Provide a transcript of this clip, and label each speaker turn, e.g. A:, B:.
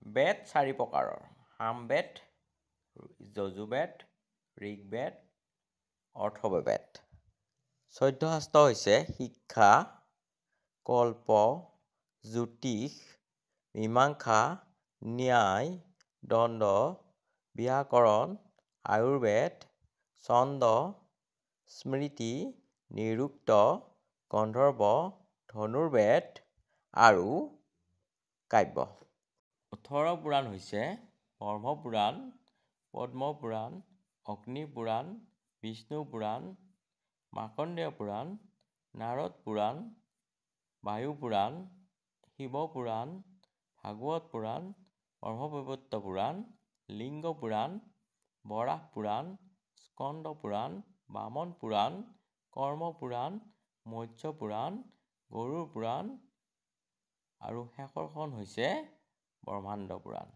A: বেদ 4 প্ৰকাৰৰ: সামবেদ, যজুৰ্বেদ, ঋগ্বেদ, অথৰ্ববেদ। 14 শাস্ত্ৰ হৈছে শিক্ষা, কল্প, জ্যোতিষ, মীমাংসা, ন্যায়, দণ্ড, ব্যাকৰণ, আয়ুৰ্বেদ, ছন্দ, স্মৃতি, নিৰুক্ত, গন্ধৰ্ব, ধনুৰ্বেদ আৰু কাব্য। 18 পুৰাণ হৈছে ব্ৰহ্মপুৰাণ, পদ্মপুৰাণ, অগ্নিপুৰাণ, বিষ্ণু পুৰাণ, মাৰ্কণ্ডেয় পুৰাণ, নাৰদ পুৰাণ, বায়ু পুৰাণ, শিৱ পুৰাণ, ভাগৱত পুৰাণ, ব্ৰহ্মবৈৱৰ্ত পুৰাণ, লিংগ পুৰাণ, বৰাহ পুৰাণ, স্কন্দ পুৰাণ, বামন পুৰাণ, কৰ্ম পুৰাণ, মৎস্য পুৰাণ, গৰুড় পুৰাণ আৰু শেষৰখন হৈছে ব্ৰহ্মাণ্ড পুৰাণ।